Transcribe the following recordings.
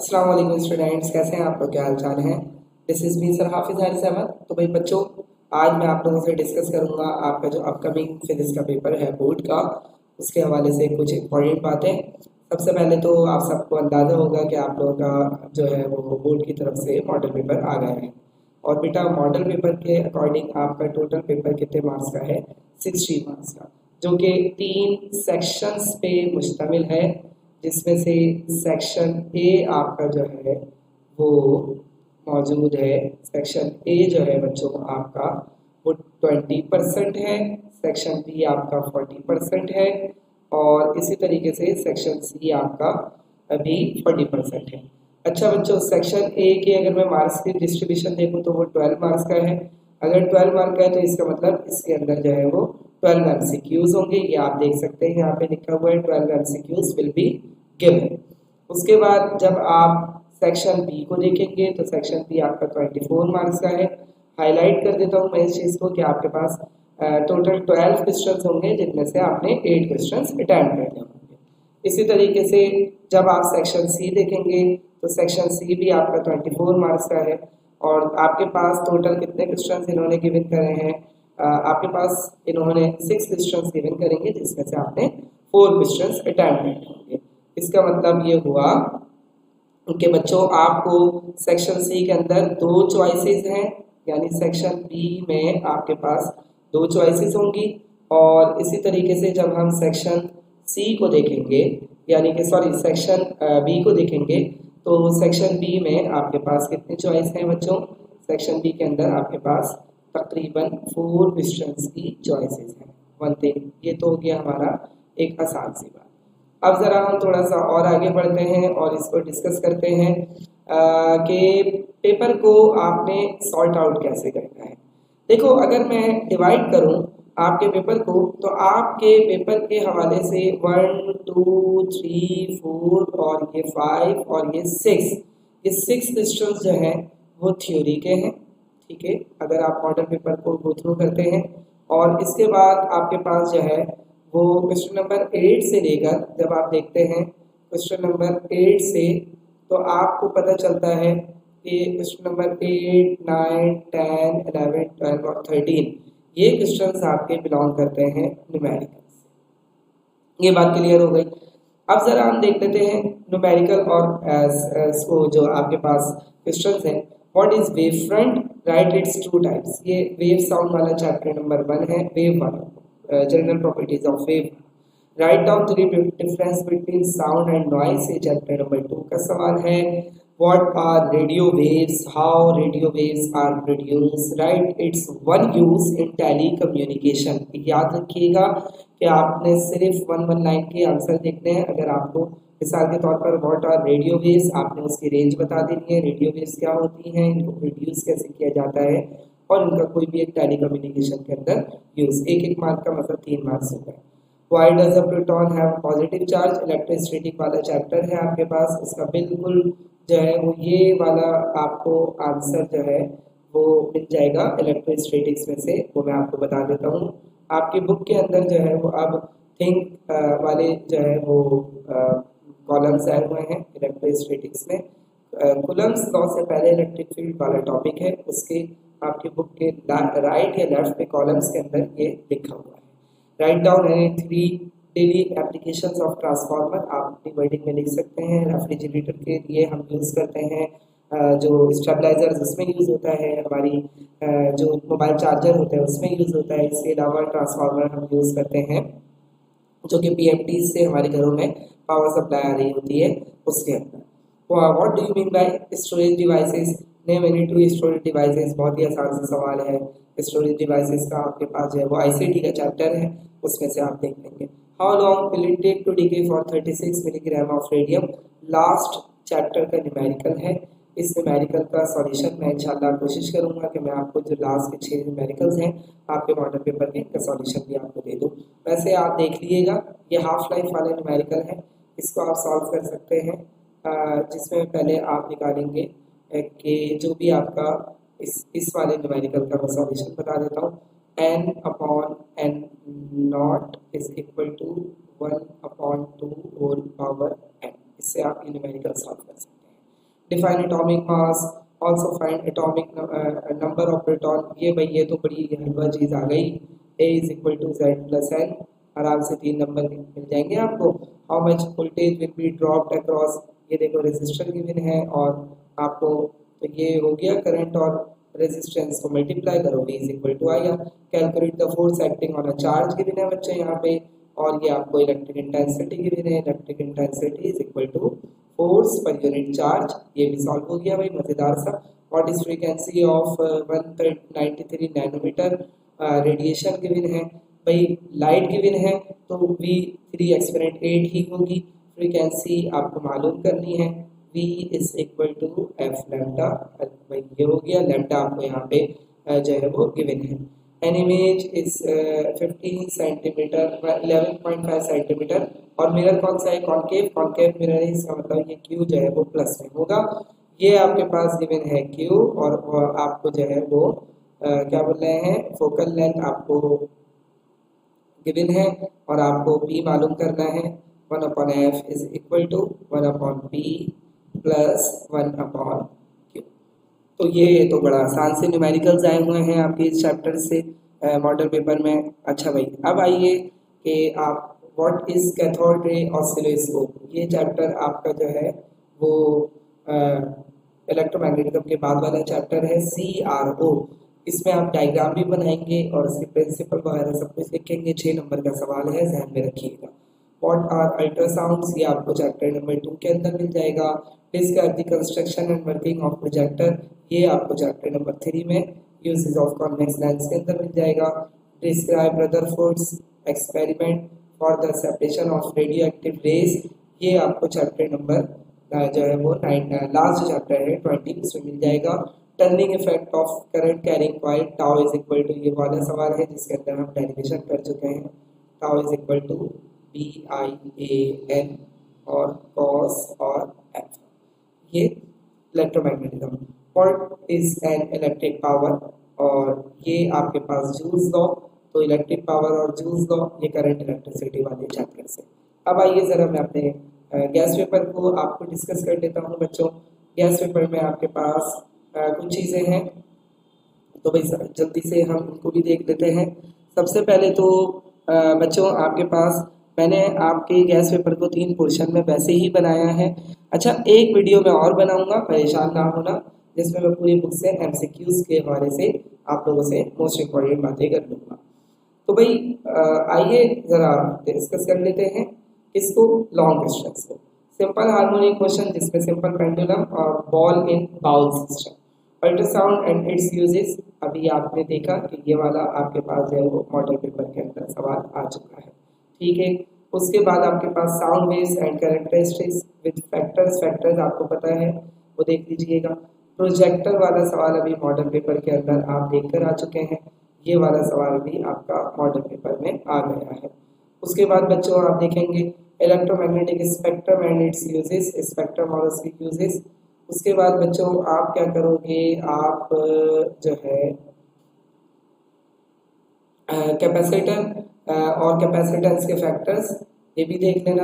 अस्सलाम वालेकुम स्टूडेंट्स, कैसे हैं आप लोग? क्या हाल चाल है? दिस इज़ मी सर हाफिज़ हारिस अहमद। तो भाई बच्चों, आज मैं आप लोगों से डिस्कस करूंगा आपका जो अपकमिंग फिजिक्स का पेपर है बोर्ड का, उसके हवाले से कुछ इंपॉर्टेंट बातें। सबसे पहले तो आप सबको अंदाज़ा होगा कि आप लोगों का जो है वो बोर्ड की तरफ से मॉडल पेपर आ गया है। और बेटा, मॉडल पेपर के अकॉर्डिंग आपका टोटल पेपर कितने मार्क्स का है? 60 मार्क्स का, जो कि 3 सेक्शंस पे मुश्तमिल है, जिसमें से सेक्शन ए आपका जो है वो मौजूद है। सेक्शन ए जो है बच्चों आपका वो 20% है, सेक्शन बी आपका 40% है, और इसी तरीके से सेक्शन सी आपका अभी 40% है। अच्छा बच्चों, सेक्शन ए के अगर मैं मार्क्स की डिस्ट्रीब्यूशन देखूं तो वो 12 मार्क्स का है। अगर 12 मार्क का है तो इसका मतलब इसके अंदर जो है वो 12 एमसीक्यूज होंगे। ये आप देख सकते हैं, यहाँ पे लिखा हुआ है 12 एमसीक्यूज विल बी गिवन। उसके बाद जब आप सेक्शन बी को देखेंगे तो सेक्शन बी आपका 24 मार्क्स का है। हाईलाइट कर देता हूँ मैं इस चीज़ को कि आपके पास टोटल 12 क्वेश्चंस होंगे, जिनमें से आपने 8 क्वेश्चंस अटेम्प्ट करने होंगे। इसी तरीके से जब आप सेक्शन सी देखेंगे तो सेक्शन सी भी आपका 24 मार्क्स का है। और आपके पास टोटल कितने क्वेश्चंस इन्होंने गिवन करे हैं? आपके पास इन्होंने 6 क्वेश्चंस गिवन करेंगे, जिसमें से आपने 4 क्वेश्चंस अटेम्प्ट करने होंगे। इसका मतलब ये हुआ कि बच्चों आपको सेक्शन सी के अंदर 2 चॉइसेस हैं, यानी सेक्शन बी में आपके पास 2 चॉइसेस होंगी। और इसी तरीके से जब हम सेक्शन सी को देखेंगे, यानी कि सॉरी सेक्शन बी को देखेंगे, तो सेक्शन बी में आपके पास कितने चॉइस हैं बच्चों? सेक्शन बी के अंदर आपके पास तकरीबन 4 क्वेश्चंस की चॉइसेस हैं। वन थिंग, ये तो हो गया हमारा एक आसान सी बात। अब ज़रा हम थोड़ा सा और आगे बढ़ते हैं और इसको डिस्कस करते हैं कि पेपर को आपने सॉर्ट आउट कैसे करना है। देखो, अगर मैं डिवाइड करूं आपके पेपर को, तो आपके पेपर के हवाले से 1 2 3 4 और ये 5 और ये 6, ये 6 क्वेश्चंस जो हैं वो थ्योरी के हैं। ठीक है, अगर आप मॉडल पेपर को गो थ्रू करते हैं। और इसके बाद आपके पास जो है वो क्वेश्चन नंबर 8 से लेकर जब आप देखते हैं क्वेश्चन नंबर 8 से, तो आपको पता चलता है कि क्वेश्चन नंबर 8 9 10 11 12 और 13 ये क्वेश्चंस आपके बिलोंग करते हैं न्यूमेरिकल से। ये बात क्लियर हो गई। अब जरा हम देख लेते हैं न्यूमेरिकल और वो जो आपके पास क्वेश्चंस हैं। What is wave front? Write its 2 types. ये वेव साउंड वाला चैप्टर नंबर 1 है, वेव वाला, general properties of wave. Write down the difference between sound and noise, ये चैप्टर नंबर 2 का सवाल है। What are radio waves? How radio waves are produced? Write its one use in telecommunication. याद रखिएगा कि आपने सिर्फ 1 लाइन के आंसर देखने हैं। अगर आपको मिसाल के तौर पर व्हाट आर रेडियो वेव्स, आपने उसकी रेंज बता देनी है, रेडियो वेव्स क्या होती हैं, इनको प्रोड्यूस कैसे किया जाता है, और इनका कोई भी एक टेली कम्युनिकेशन के अंदर यूज। एक मार्क का मतलब 3 मार्क्स होता है। Why does a proton have positive charge? Electrostatic वाला चैप्टर है आपके पास, उसका बिल्कुल जो है वो ये वाला आपको आंसर जो है वो मिल जाएगा इलेक्ट्रोस्टैटिक्स में से। वो मैं आपको बता देता हूँ। आपकी बुक के अंदर जो है वो अब थिंक वाले जो है वो कॉलम्स आए हुए हैं इलेक्ट्रोस्टैटिक्स में। कूलम्स लॉ से पहले इलेक्ट्रिक फील्ड वाला टॉपिक है, उसके आपकी बुक के राइट या लेफ्ट पे कॉलम्स के अंदर ये लिखा हुआ है। Write down any 3 daily applications of transformer. आप अपनी वर्डिंग में लिख सकते हैं। रेफ्रिजरेटर के लिए हम यूज़ करते हैं जो स्टेबलाइजर्स, उसमें यूज़ होता है। हमारी जो मोबाइल चार्जर होता है उसमें यूज़ होता है। इसके अलावा ट्रांसफार्मर हम यूज़ करते हैं जो कि पीएमटी से हमारे घरों में पावर सप्लाई आ रही होती है उसके अंदर। What do you mean by storage devices? Name any 2 storage devices. बहुत ही आसान सा सवाल है। स्टोरेज डिवाइसेस का आपके पास जो है वो आईसीटी का चैप्टर है, उसमें से आप देख लेंगे। How long will it take to decay for 36 milligram of radium? Last chapter का न्यूमेरिकल है। इस न्यूमेरिकल का सॉल्यूशन मैं इंशाल्लाह कोशिश करूंगा कि मैं आपको जो लास्ट के 6 न्यूमेरिकल्स हैं आपके मॉडल पेपर के, इनका सॉल्यूशन भी आपको दे दूं। वैसे आप देख लीजिएगा, ये हाफ लाइफ वाला न्यूमेरिकल है, इसको आप सॉल्व कर सकते हैं, जिसमें पहले आप निकालेंगे कि जो भी आपका इस वाले न्यूमेरिकल का मैं सॉल्यूशन बता देता हूँ। n upon n naught is equal to 1 upon 2 whole power n। इससे आप ये न्यूमेरिकल सॉल्व कर सकते हैं। Define atomic mass, also find atomic number of proton. ये तो बड़ी हलवा चीज़ आ गई। A is equal to Z plus N, आराम से 3 नंबर मिल जाएंगे आपको। How much voltage will be dropped across, ये देखो रेजिस्टर गिवन है और आपको तो ये हो गया करंट और रेजिस्टेंस को मल्टीप्लाई करो, V इज इक्वल टू आएगा। Calculate the force acting on a charge given है बच्चे यहाँ पे, और ये आपको इलेक्ट्रिक इंटेंसिटी गिवन है। Electric intensity is equal to force per unit charge, ये भी सॉल्व हो गया भाई, मजेदार सा। What is frequency of 193 nanometre radiation given है भाई, लाइट गिवन है तो V3 एक्सपोनेंट 8 ही होगी। फ्रीक्वेंसी आपको मालूम करनी है, V is equal to F lambda, भाई ये हो गया, लैम्डा आपको यहाँ पे जो है वो गिवन है। An image is 15 centimetre 11.5 centimetre, और मिरर कौन सा है, कॉन्केव, कॉन्केव मिरर है, इसका मतलब ये Q जो है वो प्लस में होगा। ये आपके पास गिवन है Q, और आपको जो है वो क्या बोल रहे हैं, फोकल लेंथ आपको गिवन है, और आपको P मालूम करना है। 1/f is equal to 1/p plus 1/q। तो ये तो बड़ा आसान से न्यूमेरिकल्स आए हुए हैं आपके इस चैप्टर से मॉडल पेपर में। अच्छा भाई, अब आइए कि आप what is cathode ray oscilloscope, ये चैप्टर आपका जो है वो इलेक्ट्रोमैग्नेटिज्म के बाद वाला चैप्टर है, CRO। इसमें आप डायग्राम भी बनाएंगे और इसके प्रिंसिपल वगैरह सब कुछ लिखेंगे। 6 नंबर का सवाल है, ध्यान में रखिएगा। व्हाट आर अल्ट्रासाउंड्स, ये आपको चैप्टर नंबर 2 के अंदर मिल जाएगा। Describe the construction and working of projector, ये आपको चैप्टर नंबर 3 में यूजेस ऑफ कॉन्वेक्स लेंस के अंदर मिल जाएगा। Describe Rutherford's experiment for the separation of radioactive rays, ये आपको चैप्टर नंबर जो है वो लास्ट चैप्टर है 20, इसमें मिल जाएगा। Turning effect of current carrying coil, tau is equal to, ये वाला सवाल है जिसके अंदर हम डेरिवेशन कर चुके हैं। Tau is equal to BIAN और cos और F, ये electromagnetism. What is an electric power, और ये आपके पास जूल्स लॉ, तो इलेक्ट्रिक पावर और जूल्स लॉ ये करंट इलेक्ट्रिसिटी वाले चैप्टर से। अब आइए ज़रा मैं अपने गैस पेपर को आपको डिस्कस कर लेता हूँ बच्चों। गैस पेपर में आपके पास कुछ चीज़ें हैं, तो भाई जल्दी से हम उनको भी देख लेते हैं। सबसे पहले तो बच्चों आपके पास मैंने आपके गैस पेपर को 3 पोर्शन में वैसे ही बनाया है। अच्छा, एक वीडियो में और बनाऊंगा, परेशान ना होना, जिसमें मैं पूरी बुक से MCQs के हवाले से आप लोगों से मोस्ट इम्पॉर्टेंट बातें कर लूँगा। तो भाई आइए ज़रा डिस्कस कर लेते हैं इसको, लॉन्ग डिस्टेंस को। सिंपल हार्मोनिक मोशन जिसमें सिंपल पेंडुलम और ball in bowl system, ultrasound and its uses, अभी आपने देखा कि ये वाला आपके पास जो है वो मॉडल पेपर के अंदर सवाल आ चुका है, ठीक है। उसके बाद आपके पास sound waves and characteristics with factors, factors आपको पता है वो देख लीजिएगा। प्रोजेक्टर वाला सवाल अभी मॉडल पेपर के अंदर आप देख कर आ चुके हैं, ये वाला सवाल भी आपका मॉडल पेपर में आ गया है। उसके बाद बच्चों आप देखेंगे electromagnetic spectrum and its uses, spectrum और उसके यूजेस। उसके बाद बच्चों आप क्या करोगे, आप जो है कैपेसिटर और कैपेसिटेंस के फैक्टर्स ये भी देख लेना।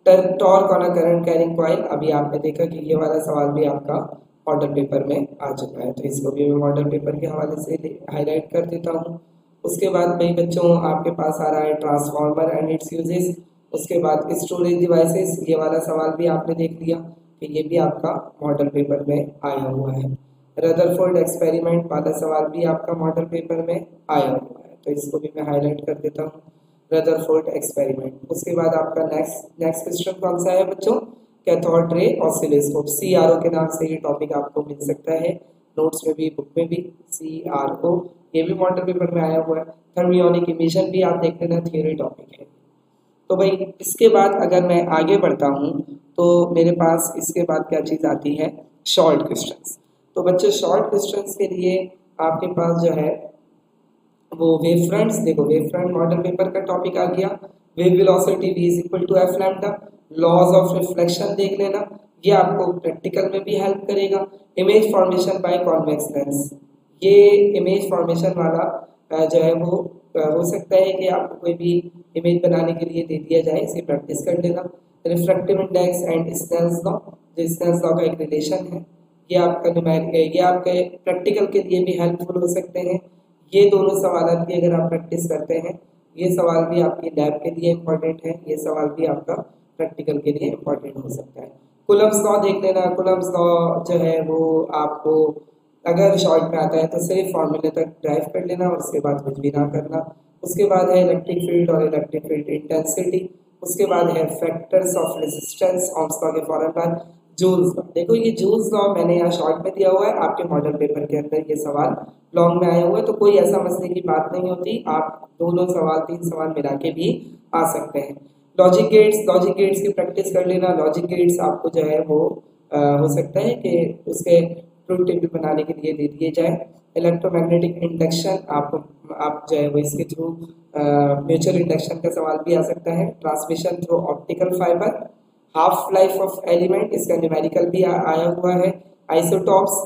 Torque on a current carrying coil, अभी आपने देखा कि ये वाला सवाल भी आपका मॉडल पेपर में आ चुका है, तो इसको भी मैं मॉडल पेपर के हवाले से हाईलाइट कर देता हूँ। उसके बाद भाई बच्चों आपके पास आ रहा है ट्रांसफार्मर एंड इट्स यूजेस। उसके बाद स्टोरेज डिवाइसेस, ये वाला सवाल भी आपने देख लिया कि ये भी आपका मॉडल पेपर में आया हुआ है। रदरफोर्ड एक्सपेरिमेंट वाला सवाल भी आपका मॉडल पेपर में आया हुआ है, तो इसको भी मैं हाईलाइट कर देता हूँ, रदरफोर्ड एक्सपेरिमेंट। उसके बाद आपका नेक्स्ट क्वेश्चन कौन सा है बच्चों, कैथोड रे ऑसिलोस्कोप, CRO के नाम से ये टॉपिक आपको मिल सकता है, नोट्स में भी बुक में भी CRO, ये भी मॉडल पेपर में आया हुआ है। थर्मियोनिक इमिशन भी आप देख लेना, थियोरी टॉपिक है। तो भाई इसके बाद अगर मैं आगे बढ़ता हूँ तो मेरे पास इसके बाद क्या चीज़ आती है, शॉर्ट क्वेश्चंस। तो बच्चों शॉर्ट क्वेश्चंस के लिए आपके पास जो है वो वेव फ्रंट्स, देखो वेव फ्रंट मॉडल पेपर का टॉपिक आ गया। Wave velocity V is equal to F lambda. Laws of reflection देख लेना, ये आपको प्रैक्टिकल में भी हेल्प करेगा। Image formation by convex lens, ये इमेज फॉर्मेशन वाला जो है वो हो सकता है कि आपको कोई भी इमेज बनाने के लिए दे दिया जाए, इसे प्रैक्टिस कर लेना। Refractive index and Snell's law, जो स्नेल्स लॉ का एक रिलेशन है, ये आपका ये आपके प्रैक्टिकल के लिए भी हेल्पफुल हो सकते हैं। ये दोनों सवाल की अगर आप प्रैक्टिस करते हैं, ये सवाल भी आपकी लैब के लिए इम्पोर्टेंट है, ये सवाल भी आपका प्रैक्टिकल के लिए इम्पोर्टेंट हो सकता है। कुलम्ब्स लॉ देख लेना। कुलम्ब्स लॉ जो है वो आपको अगर शॉर्ट में आता है तो सिर्फ फॉर्मूले तक ड्राइव कर लेना और उसके बाद कुछ भी ना करना। उसके बाद है इलेक्ट्रिक फील्ड और इलेक्ट्रिक फील्ड इंटेंसिटी। उसके बाद है factors of resistance, Ohm's law के फौरन बाद जूल्स लॉ। देखो ये जूल्स लॉ मैंने यहाँ शॉर्ट में दिया हुआ है, आपके मॉडल पेपर के अंदर ये सवाल लॉन्ग में आया हुआ है, तो कोई ऐसा मसले की बात नहीं होती, आप दोनों सवाल 3 सवाल मिला के भी आ सकते हैं। लॉजिक गेट्स की प्रैक्टिस कर लेना। लॉजिक गेट्स आपको जो है वो हो सकता है कि उसके ट्रूथ टेबल बनाने के लिए दे दिए जाए। इलेक्ट्रोमैग्नेटिक इंडक्शन आप जो है वो इसके थ्रू म्यूचुअल इंडक्शन का सवाल भी आ सकता है। Transmission through optical fibre, half life of element, इसका न्यूमेरिकल भी आया हुआ है। आइसोटॉप्स,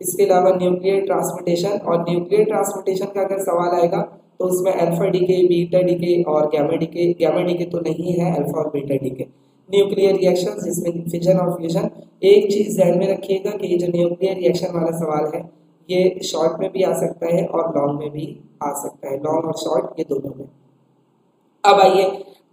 इसके अलावा न्यूक्लियर ट्रांसमिटेशन, और न्यूक्लियर ट्रांसमिटेशन का अगर सवाल आएगा तो उसमें अल्फा डीके, बीटा डीके और गामा डीके तो नहीं है, अल्फा और बीटा डीके। न्यूक्लियर रिएक्शन जिसमें फिजन और फ्यूजन। एक चीज ध्यान में रखिएगा कि ये जो न्यूक्लियर रिएक्शन वाला सवाल है ये शॉर्ट में भी आ सकता है और लॉन्ग में भी आ सकता है, लॉन्ग और शॉर्ट ये दोनों में। अब आइए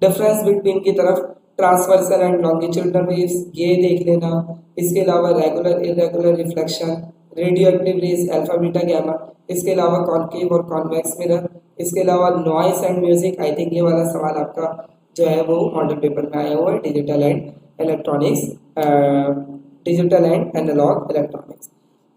डिफरेंस बिटवीन की तरफ। ट्रांसवर्सल एंड लॉन्गिट्यूडनल वेव्स, ये देख लेना। इसके अलावा regular irregular reflection, radioactive rays alpha beta gamma, इसके अलावा कॉनकेव और कॉन्वेक्स मिरर, इसके अलावा noise and music. I think ये वाला सवाल आपका जो है वो मॉडल पेपर में आया हुआ है, digital and electronics, digital and analogue electronics.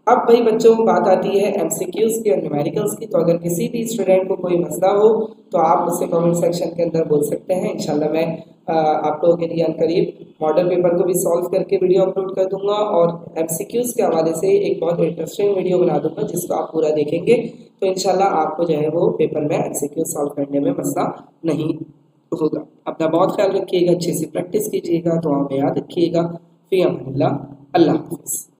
अब भाई बच्चों बात आती है एमसीक्यूज की और न्यूमेरिकल्स की। तो अगर किसी भी स्टूडेंट को कोई मसला हो तो आप मुझसे कमेंट सेक्शन के अंदर बोल सकते हैं। इंशाल्लाह मैं आप लोगों के लिए अनकरीब मॉडल पेपर को भी सॉल्व करके वीडियो अपलोड कर दूंगा और एमसीक्यूज के हवाले से एक बहुत इंटरेस्टिंग वीडियो बना दूंगा जिसको आप पूरा देखेंगे तो इंशाल्लाह आपको जो है वो पेपर में एमसीक्यूज सॉल्व करने में मसला नहीं होगा। अपना बहुत ख्याल रखिएगा, अच्छे से प्रैक्टिस कीजिएगा, तो हमें याद रखिएगा। फी अमानिल्लाह, अल्लाह हाफिज़।